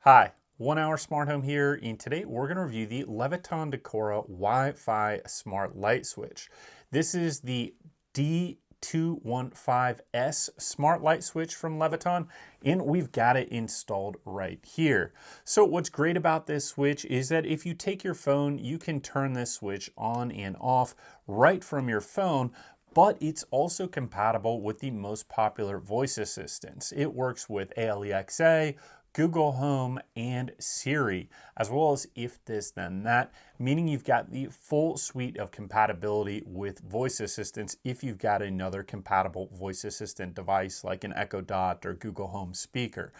Hi, 1 Hour Smart Home here, and today we're going to review the Leviton Wi-Fi Smart Light Switch. This is the D215S Smart Light Switch from Leviton, and we've got it installed right here. So what's great about this switch is that if you take your phone, you can turn this switch on and off right from your phone, but it's also compatible with the most popular voice assistants. It works with Alexa, Google Home, and Siri, as well as if this then that, meaning you've got the full suite of compatibility with voice assistants if you've got another compatible voice assistant device like an Echo Dot or Google Home speaker.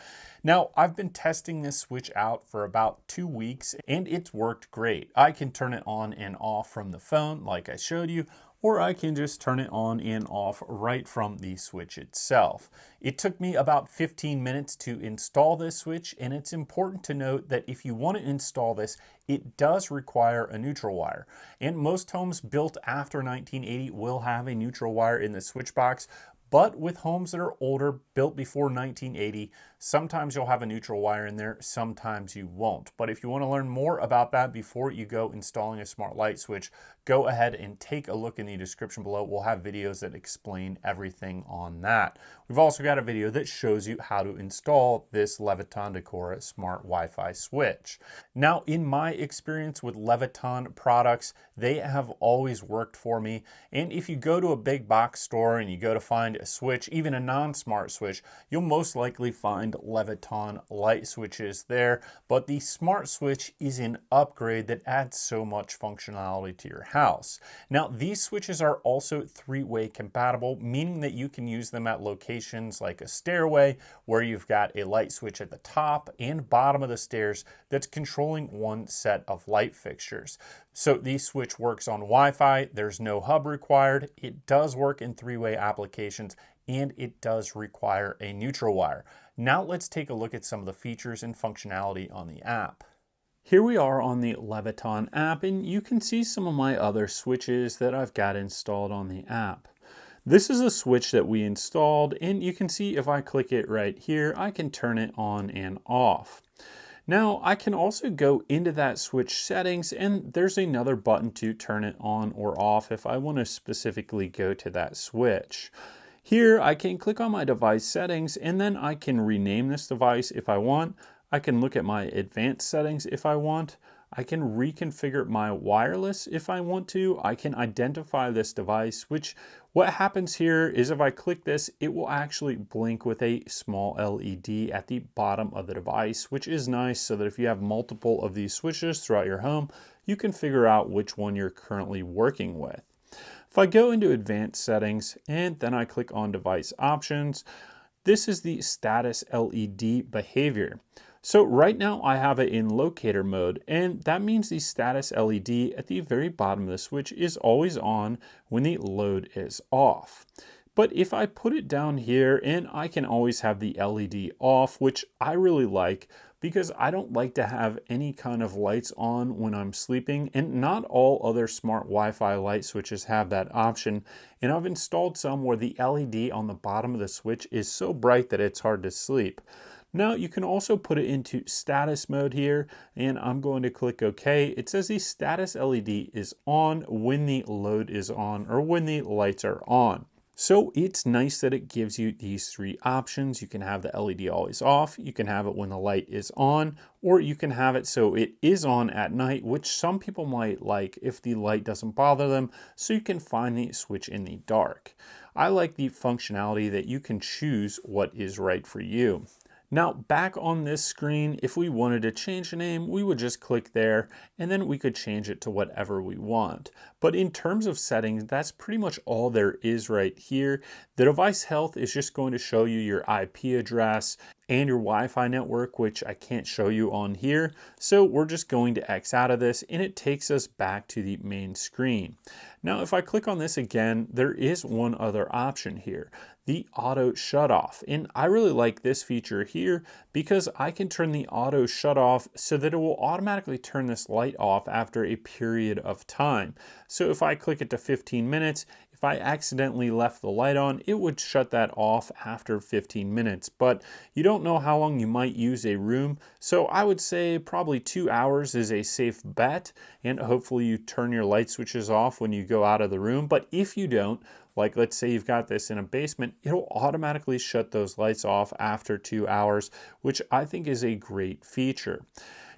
Now, I've been testing this switch out for about 2 weeks and it's worked great. I can turn it on and off from the phone like I showed you, or I can just turn it on and off right from the switch itself. It took me about 15 minutes to install this switch, and it's important to note that if you want to install this, it does require a neutral wire. And most homes built after 1980 will have a neutral wire in the switch box. But with homes that are older, built before 1980, sometimes you'll have a neutral wire in there, sometimes you won't. But if you want to learn more about that before you go installing a smart light switch, go ahead and take a look in the description below. We'll have videos that explain everything on that. We've also got a video that shows you how to install this Leviton Smart Wi-Fi switch. Now, in my experience with Leviton products, they have always worked for me. And if you go to a big box store and you go to find a switch, even a non-smart switch, you'll most likely find Leviton light switches there. But the smart switch is an upgrade that adds so much functionality to your house. Now, these switches are also three-way compatible, meaning that you can use them at locations like a stairway where you've got a light switch at the top and bottom of the stairs that's controlling one set of light fixtures. So the switch works on Wi-Fi, there's no hub required, it does work in three-way applications, and it does require a neutral wire. Now let's take a look at some of the features and functionality on the app. Here we are on the Leviton app, and you can see some of my other switches that I've got installed on the app. This is a switch that we installed, and you can see if I click it right here, I can turn it on and off. Now, I can also go into that switch settings, and there's another button to turn it on or off if I want to specifically go to that switch. Here, I can click on my device settings, and then I can rename this device if I want. I can look at my advanced settings if I want. I can reconfigure my wireless if I want to. I can identify this device, which what happens here is if I click this, it will actually blink with a small LED at the bottom of the device, which is nice so that if you have multiple of these switches throughout your home, you can figure out which one you're currently working with. If I go into advanced settings and then I click on device options, this is the status LED behavior. So right now I have it in locator mode, and that means the status LED at the very bottom of the switch is always on when the load is off. But if I put it down here, and I can always have the LED off, which I really like because I don't like to have any kind of lights on when I'm sleeping, and not all other smart Wi-Fi light switches have that option. And I've installed some where the LED on the bottom of the switch is so bright that it's hard to sleep. Now you can also put it into status mode here, and I'm going to click OK. It says the status LED is on when the load is on or when the lights are on. So it's nice that it gives you these three options. You can have the LED always off, you can have it when the light is on, or you can have it so it is on at night, which some people might like if the light doesn't bother them, so you can find the switch in the dark. I like the functionality that you can choose what is right for you. Now back on this screen, if we wanted to change the name, we would just click there and then we could change it to whatever we want. But in terms of settings, that's pretty much all there is right here. The device health is just going to show you your IP address and your Wi-Fi network, which I can't show you on here. So we're just going to X out of this and it takes us back to the main screen. Now, if I click on this again, there is one other option here, the auto shut off. And I really like this feature here because I can turn the auto shut off so that it will automatically turn this light off after a period of time. So if I click it to 15 minutes, if if I accidentally left the light on, it would shut that off after 15 minutes, but you don't know how long you might use a room, so I would say probably 2 hours is a safe bet, and hopefully you turn your light switches off when you go out of the room. But if you don't, like let's say you've got this in a basement, it'll automatically shut those lights off after 2 hours, which I think is a great feature.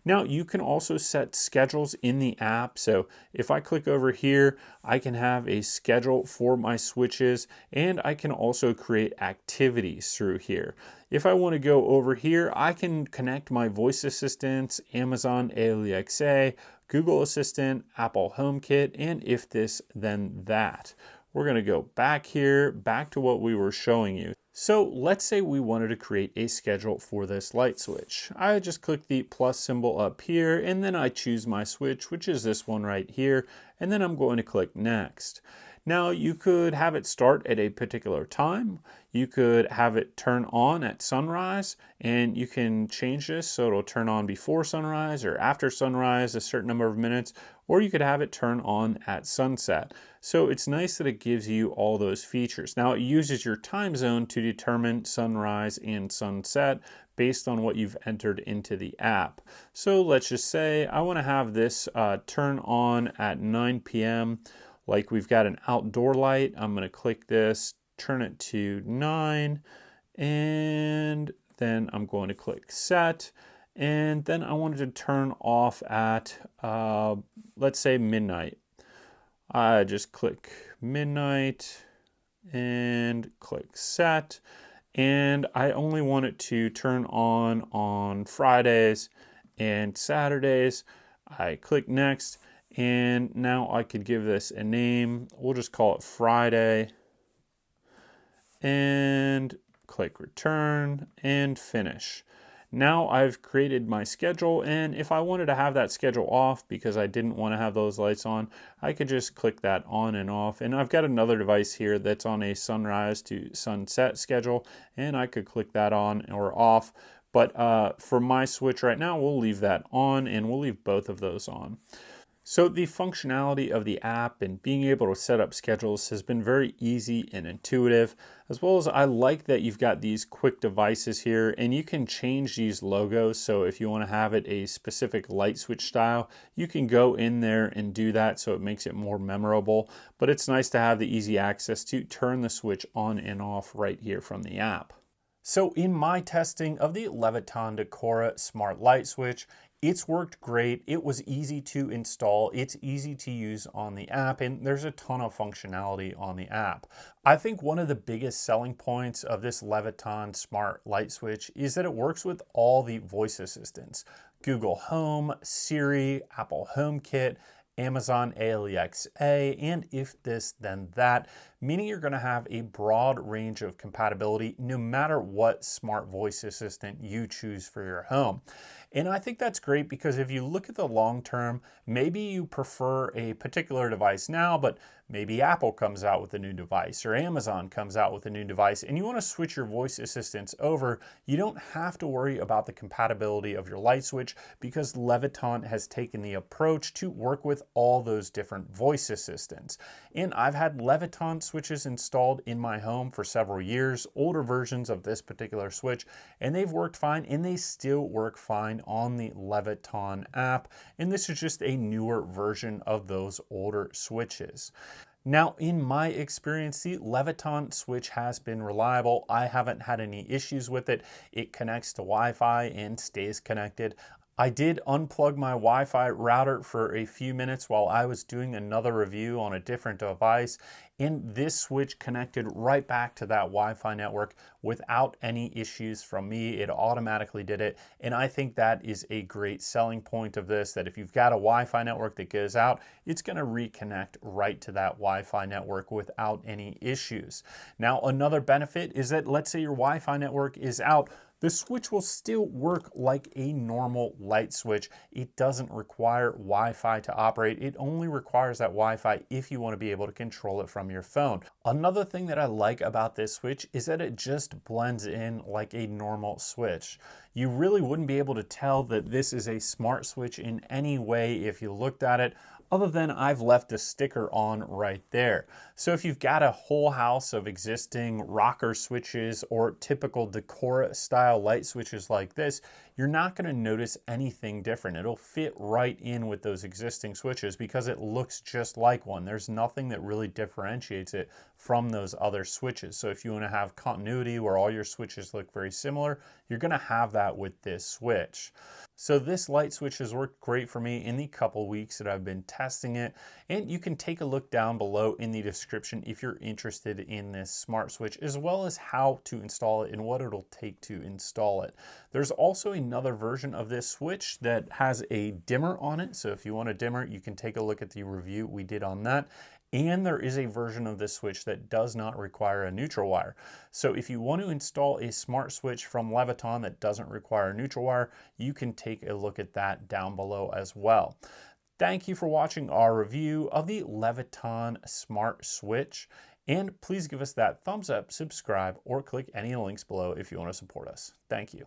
Now you can also set schedules in the app. So if I click over here, I can have a schedule for my switches, and I can also create activities through here. If I want to go over here, I can connect my voice assistants, Amazon Alexa, Google Assistant, Apple HomeKit, and if this, then that. We're going to go back here, back to what we were showing you. So let's say we wanted to create a schedule for this light switch. I just click the plus symbol up here, and then I choose my switch, which is this one right here, and then I'm going to click next. Now you could have it start at a particular time. You could have it turn on at sunrise, and you can change this so it'll turn on before sunrise or after sunrise a certain number of minutes, or you could have it turn on at sunset. So it's nice that it gives you all those features. Now it uses your time zone to determine sunrise and sunset based on what you've entered into the app. So let's just say I want to have this turn on at 9 p.m. Like we've got an outdoor light. I'm going to click this, turn it to 9, and then I'm going to click set. And then I wanted to turn off at, let's say midnight. I just click midnight and click set. And I only want it to turn on Fridays and Saturdays. I click next. And now I could give this a name. We'll just call it Friday. And click return and finish. Now I've created my schedule, and if I wanted to have that schedule off because I didn't want to have those lights on, I could just click that on and off. And I've got another device here that's on a sunrise to sunset schedule, and I could click that on or off. But for my switch right now, we'll leave that on, and we'll leave both of those on. So the functionality of the app and being able to set up schedules has been very easy and intuitive, as well as I like that you've got these quick devices here and you can change these logos. So if you want to have it a specific light switch style, you can go in there and do that so it makes it more memorable. But it's nice to have the easy access to turn the switch on and off right here from the app. So in my testing of the Leviton Decora Smart Light Switch, it's worked great. It was easy to install. It's easy to use on the app, and there's a ton of functionality on the app. I think one of the biggest selling points of this Leviton Smart Light Switch is that it works with all the voice assistants: Google Home, Siri, Apple HomeKit, Amazon Alexa, and if this, then that, meaning you're going to have a broad range of compatibility no matter what smart voice assistant you choose for your home. And I think that's great because if you look at the long term, maybe you prefer a particular device now, but maybe Apple comes out with a new device or Amazon comes out with a new device and you want to switch your voice assistants over. You don't have to worry about the compatibility of your light switch because Leviton has taken the approach to work with all those different voice assistants. And I've had Leviton switches installed in my home for several years, older versions of this particular switch, and they've worked fine, and they still work fine on the Leviton app. And this is just a newer version of those older switches. Now, in my experience, the Leviton switch has been reliable. I haven't had any issues with it. It connects to Wi-Fi and stays connected. I did unplug my Wi-Fi router for a few minutes while I was doing another review on a different device, and this switch connected right back to that Wi-Fi network without any issues from me. It automatically did it, and I think that is a great selling point of this, that if you've got a Wi-Fi network that goes out, it's going to reconnect right to that Wi-Fi network without any issues. Now, another benefit is that let's say your Wi-Fi network is out, the switch will still work like a normal light switch. It doesn't require Wi-Fi to operate. It only requires that Wi-Fi if you want to be able to control it from your phone. Another thing that I like about this switch is that it just blends in like a normal switch. You really wouldn't be able to tell that this is a smart switch in any way if you looked at it. other than I've left a sticker on right there. So if you've got a whole house of existing rocker switches or typical Decora style light switches like this, you're not going to notice anything different. It'll fit right in with those existing switches because it looks just like one. There's nothing that really differentiates it from those other switches. So if you want to have continuity where all your switches look very similar, you're going to have that with this switch. So this light switch has worked great for me in the couple weeks that I've been testing it, and you can take a look down below in the description if you're interested in this smart switch, as well as how to install it and what it'll take to install it. There's also another version of this switch that has a dimmer on it, so if you want a dimmer, you can take a look at the review we did on that. And there is a version of this switch that does not require a neutral wire. So if you want to install a smart switch from Leviton that doesn't require a neutral wire, you can take a look at that down below as well. Thank you for watching our review of the Leviton Smart Switch. And please give us that thumbs up, subscribe, or click any links below if you want to support us. Thank you.